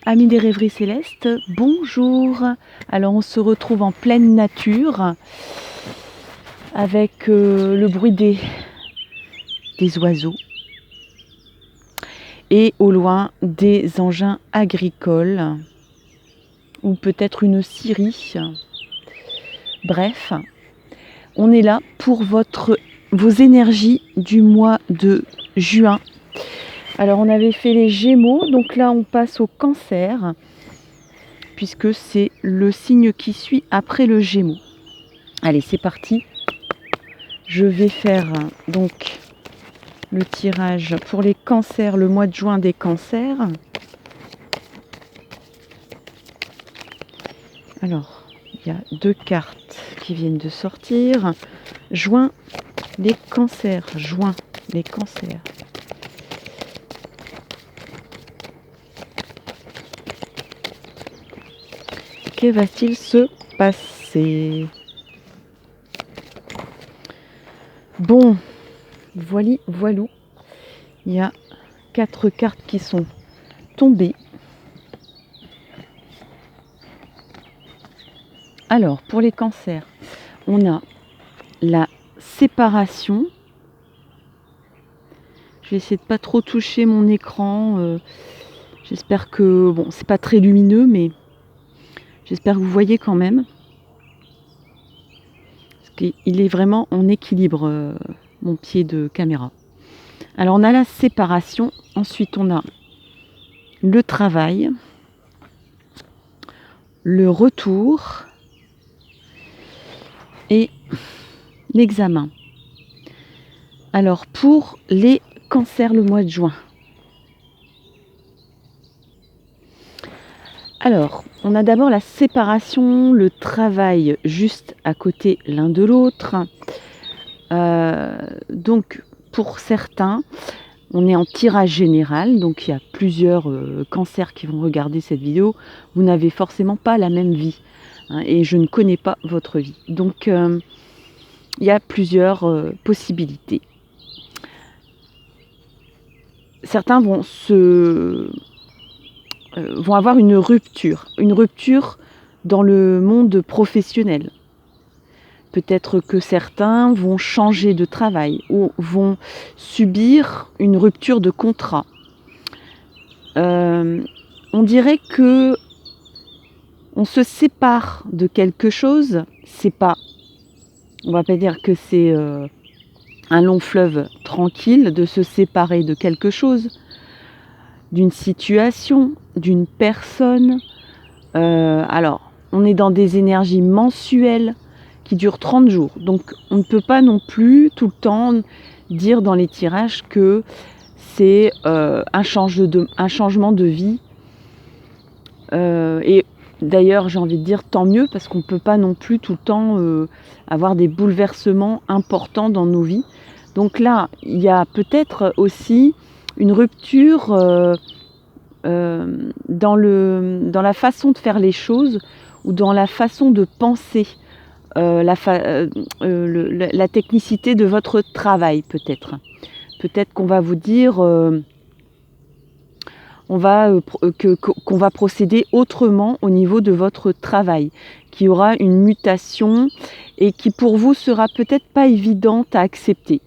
Amis des rêveries célestes, bonjour. Alors on se retrouve en pleine nature avec le bruit des oiseaux et au loin des engins agricoles ou peut-être une scierie. Bref, on est là pour vos énergies du mois de juin. Alors on avait fait les Gémeaux, donc là on passe au Cancer, puisque c'est le signe qui suit après le Gémeaux. Allez, c'est parti. Je vais faire donc le tirage pour les Cancers, le mois de juin des Cancers. Alors, il y a 2 cartes qui viennent de sortir. Juin, les Cancers. Juin, les Cancers. Que va-t-il se passer? Bon, voilou. Il y a 4 cartes qui sont tombées. Alors, pour les Cancers, on a la séparation. Je vais essayer de pas trop toucher mon écran. J'espère que, bon, c'est pas très lumineux, mais j'espère que vous voyez quand même. Parce qu'il est vraiment en équilibre, mon pied de caméra. Alors, on a la séparation. Ensuite, on a le travail, le retour et l'examen. Alors, pour les Cancers, le mois de juin. Alors, on a d'abord la séparation, le travail juste à côté l'un de l'autre. Donc, pour certains, on est en tirage général, donc il y a plusieurs Cancers qui vont regarder cette vidéo. Vous n'avez forcément pas la même vie, hein, et je ne connais pas votre vie. Donc, il y a plusieurs possibilités. Certains vont avoir une rupture dans le monde professionnel. Peut-être que certains vont changer de travail ou vont subir une rupture de contrat. On dirait que on se sépare de quelque chose. On va pas dire que c'est un long fleuve tranquille de se séparer de quelque chose, d'une situation, d'une personne. Alors, on est dans des énergies mensuelles qui durent 30 jours. Donc, on ne peut pas non plus tout le temps dire dans les tirages que c'est un changement de vie. Et d'ailleurs, j'ai envie de dire tant mieux, parce qu'on ne peut pas non plus tout le temps avoir des bouleversements importants dans nos vies. Donc là, il y a peut-être aussi une rupture dans la façon de faire les choses ou dans la façon de penser, la technicité de votre travail peut-être. Peut-être qu'on va vous dire qu'on va procéder autrement au niveau de votre travail, qu'il y aura une mutation et qui pour vous sera peut-être pas évidente à accepter.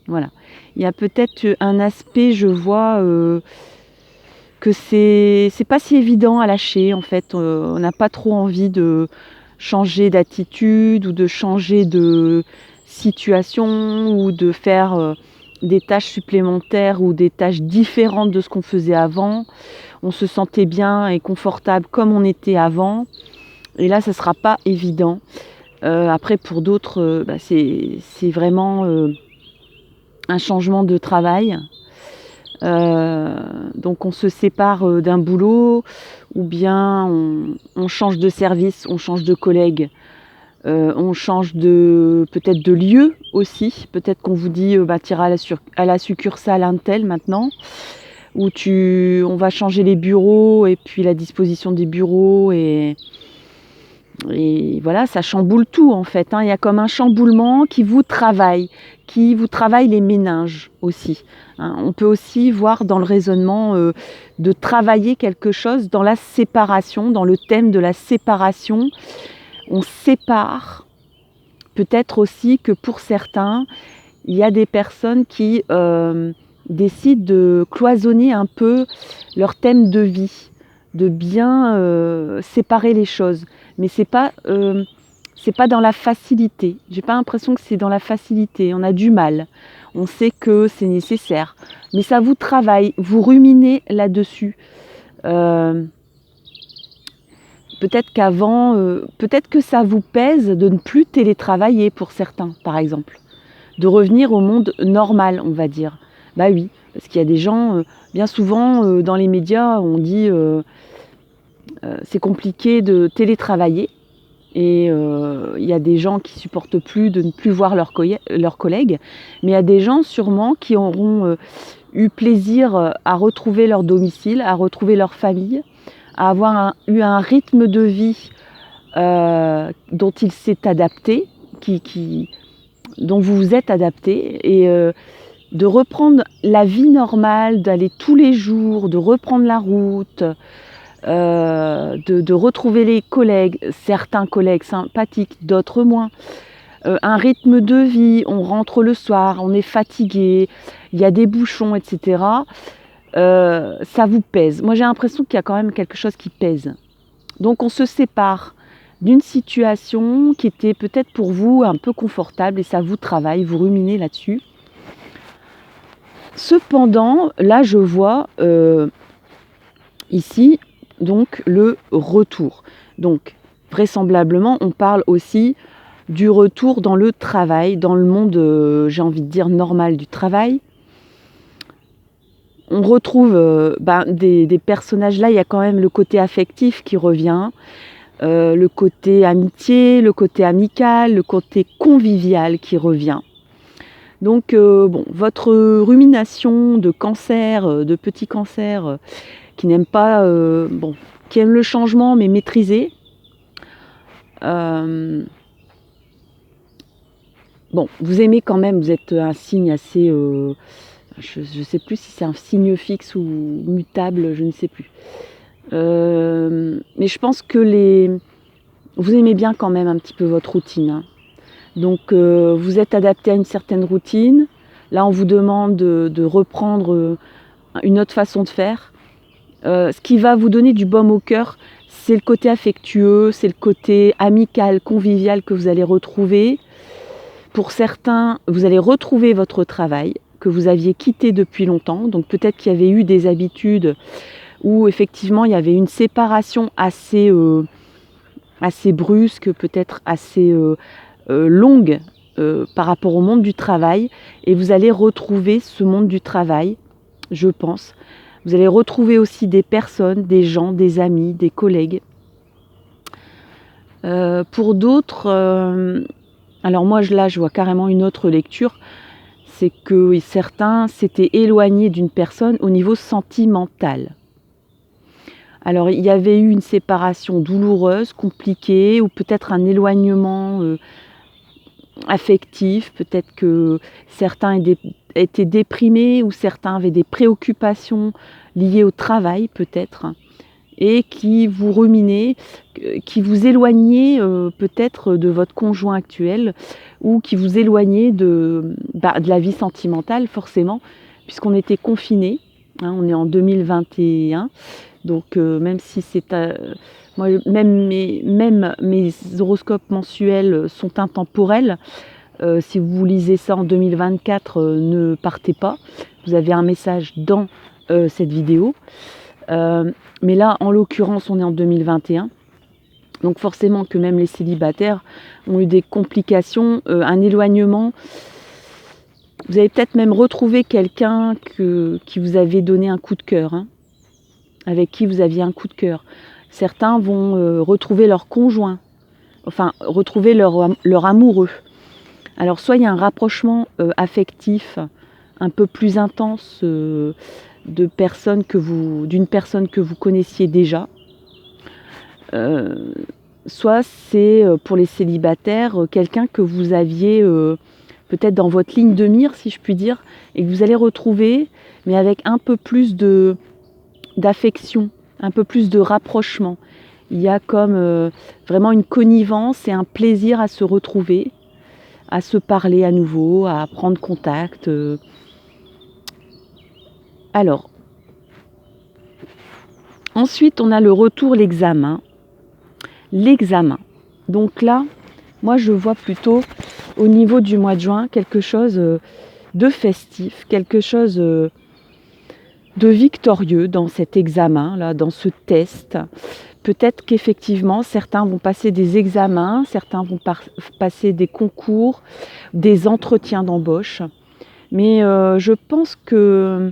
Voilà. Il y a peut-être un aspect, je vois, que c'est pas si évident à lâcher en fait. On n'a pas trop envie de changer d'attitude ou de changer de situation ou de faire des tâches supplémentaires ou des tâches différentes de ce qu'on faisait avant. On se sentait bien et confortable comme on était avant, et là ça sera pas évident. Après pour d'autres, c'est vraiment un changement de travail. Donc on se sépare d'un boulot, ou bien on change de service, on change de collègue, on change peut-être de lieu aussi. Peut-être qu'on vous dit t'iras à la succursale Intel maintenant, où on va changer les bureaux et puis la disposition des bureaux, et Et voilà, ça chamboule tout en fait, hein. Il y a comme un chamboulement qui vous travaille les méninges aussi, hein. On peut aussi voir dans le raisonnement de travailler quelque chose dans la séparation, dans le thème de la séparation. On sépare, peut-être aussi que pour certains, il y a des personnes qui décident de cloisonner un peu leur thème de vie, de bien séparer les choses. Mais c'est pas dans la facilité. J'ai pas l'impression que c'est dans la facilité. On a du mal. On sait que c'est nécessaire. Mais ça vous travaille, vous ruminez là-dessus. Peut-être qu'avant, peut-être que ça vous pèse de ne plus télétravailler pour certains, par exemple. De revenir au monde normal, on va dire. Bah oui, parce qu'il y a des gens, bien souvent dans les médias, on dit c'est compliqué de télétravailler. Et il y a des gens qui supportent plus de ne plus voir leurs collègues. Mais il y a des gens sûrement qui auront eu plaisir à retrouver leur domicile, à retrouver leur famille, à avoir eu un rythme de vie dont il s'est adapté, dont vous vous êtes adapté, et de reprendre la vie normale, d'aller tous les jours, de reprendre la route, de retrouver les collègues, certains collègues sympathiques, d'autres moins. Un rythme de vie, on rentre le soir, on est fatigué, il y a des bouchons, etc. Ça vous pèse. Moi j'ai l'impression qu'il y a quand même quelque chose qui pèse. Donc on se sépare d'une situation qui était peut-être pour vous un peu confortable et ça vous travaille, vous ruminez là-dessus. Cependant, là je vois ici donc le retour. Donc vraisemblablement on parle aussi du retour dans le travail, dans le monde, j'ai envie de dire, normal du travail. On retrouve des personnages là, il y a quand même le côté affectif qui revient, le côté amitié, le côté amical, le côté convivial qui revient. Donc bon, votre rumination de cancer, de petits cancers, qui n'aiment pas, qui aiment le changement mais maîtrisé. Bon, vous aimez quand même, vous êtes un signe assez, je ne sais plus si c'est un signe fixe ou mutable, je ne sais plus. Mais je pense que vous aimez bien quand même un petit peu votre routine, hein. Donc vous êtes adapté à une certaine routine. Là, on vous demande de reprendre une autre façon de faire. Ce qui va vous donner du baume au cœur, c'est le côté affectueux, c'est le côté amical, convivial que vous allez retrouver. Pour certains, vous allez retrouver votre travail que vous aviez quitté depuis longtemps. Donc peut-être qu'il y avait eu des habitudes où effectivement il y avait une séparation assez brusque, peut-être assez longue par rapport au monde du travail. Et vous allez retrouver ce monde du travail, je pense. Vous allez retrouver aussi des personnes, des gens, des amis, des collègues. Pour d'autres, alors moi là je vois carrément une autre lecture, c'est que certains s'étaient éloignés d'une personne au niveau sentimental. Alors il y avait eu une séparation douloureuse, compliquée, ou peut-être un éloignement affectif, peut-être que certains étaient déprimés ou certains avaient des préoccupations liées au travail peut-être, et qui vous ruminaient, qui vous éloignaient peut-être de votre conjoint actuel ou qui vous éloignaient de la vie sentimentale forcément, puisqu'on était confinés, hein, on est en 2021, donc même si c'est... moi, même mes horoscopes mensuels sont intemporels. Si vous lisez ça en 2024, ne partez pas. Vous avez un message dans cette vidéo. Mais là, en l'occurrence, on est en 2021. Donc forcément que même les célibataires ont eu des complications, un éloignement. Vous avez peut-être même retrouvé quelqu'un qui vous avait donné un coup de cœur, hein, avec qui vous aviez un coup de cœur. Certains vont retrouver leur conjoint, enfin retrouver leur amoureux. Alors soit il y a un rapprochement affectif un peu plus intense d'une personne que vous connaissiez déjà. soit c'est pour les célibataires, quelqu'un que vous aviez peut-être dans votre ligne de mire, si je puis dire, et que vous allez retrouver, mais avec un peu plus d'affection, un peu plus de rapprochement. Il y a comme vraiment une connivence et un plaisir à se retrouver, à se parler à nouveau, à prendre contact. Alors, ensuite, on a le retour, l'examen. L'examen. Donc là, moi, je vois plutôt au niveau du mois de juin quelque chose de festif, quelque chose de victorieux dans cet examen, là, dans ce test. Peut-être qu'effectivement, certains vont passer des examens, certains vont passer des concours, des entretiens d'embauche. Mais je pense que,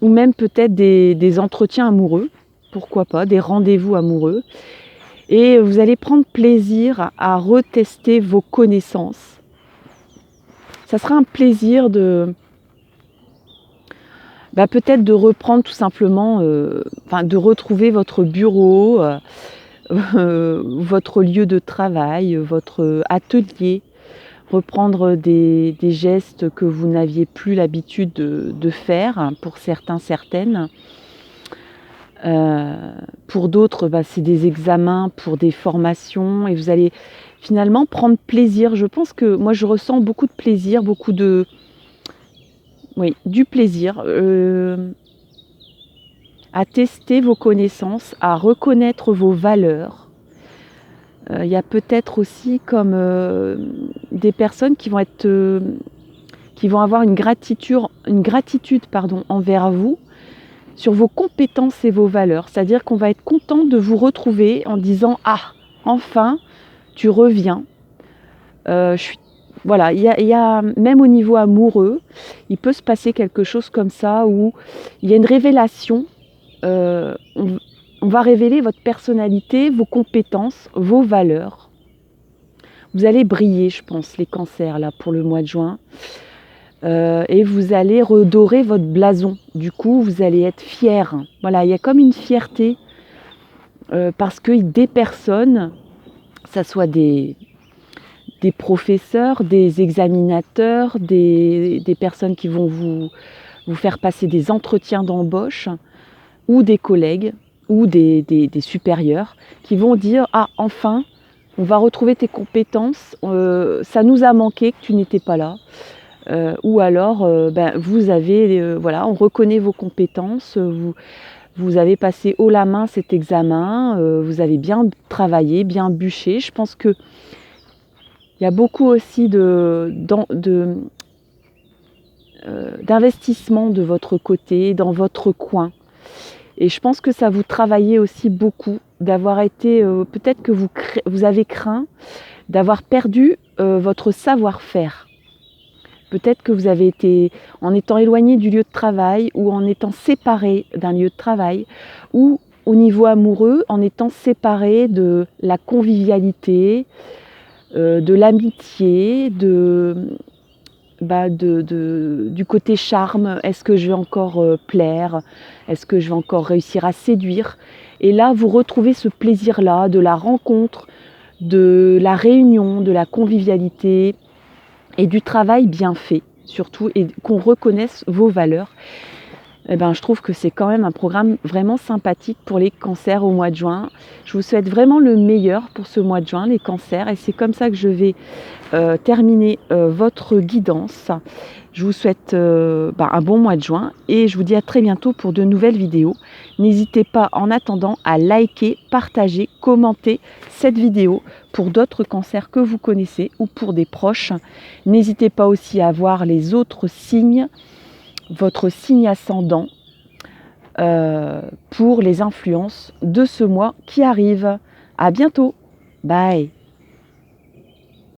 ou même peut-être des entretiens amoureux, pourquoi pas, des rendez-vous amoureux. Et vous allez prendre plaisir à retester vos connaissances. Ça sera un plaisir de peut-être de reprendre tout simplement, de retrouver votre bureau, votre lieu de travail, votre atelier, reprendre des gestes que vous n'aviez plus l'habitude de faire pour certains, certaines. Pour d'autres, c'est des examens, pour des formations, et vous allez finalement prendre plaisir. Je pense que moi je ressens beaucoup de plaisir, du plaisir à tester vos connaissances, à reconnaître vos valeurs. Il y a peut-être aussi comme des personnes qui vont avoir une gratitude envers vous, sur vos compétences et vos valeurs. C'est-à-dire qu'on va être content de vous retrouver en disant « Ah, enfin, tu reviens ». Voilà, il y a même au niveau amoureux, il peut se passer quelque chose comme ça où il y a une révélation. On va révéler votre personnalité, vos compétences, vos valeurs. Vous allez briller, je pense, les cancers, là, pour le mois de juin. Et vous allez redorer votre blason. Du coup, vous allez être fiers. Voilà, il y a comme une fierté parce que des personnes, que ce soit des professeurs, des examinateurs, des personnes qui vont vous faire passer des entretiens d'embauche, ou des collègues, ou des supérieurs, qui vont dire « Ah, enfin, on va retrouver tes compétences, ça nous a manqué que tu n'étais pas là ». Ou alors, vous avez, on reconnaît vos compétences, vous avez passé haut la main cet examen, vous avez bien travaillé, bien bûché. Je pense qu'il y a beaucoup aussi d'investissement de votre côté, dans votre coin. Et je pense que ça vous travaillait aussi beaucoup, d'avoir été, peut-être que vous avez craint d'avoir perdu votre savoir-faire. Peut-être que vous avez été, en étant éloigné du lieu de travail ou en étant séparé d'un lieu de travail, ou au niveau amoureux, en étant séparé de la convivialité, de l'amitié, du côté charme. Est-ce que je vais encore plaire? Est-ce que je vais encore réussir à séduire? Et là, vous retrouvez ce plaisir-là de la rencontre, de la réunion, de la convivialité, et du travail bien fait, surtout, et qu'on reconnaisse vos valeurs. Je trouve que c'est quand même un programme vraiment sympathique pour les cancers au mois de juin. Je vous souhaite vraiment le meilleur pour ce mois de juin, les cancers, et c'est comme ça que je vais terminer votre guidance. Je vous souhaite un bon mois de juin et je vous dis à très bientôt pour de nouvelles vidéos. N'hésitez pas en attendant à liker, partager, commenter cette vidéo pour d'autres cancers que vous connaissez ou pour des proches. N'hésitez pas aussi à voir les autres signes, votre signe ascendant, pour les influences de ce mois qui arrive. À bientôt. Bye.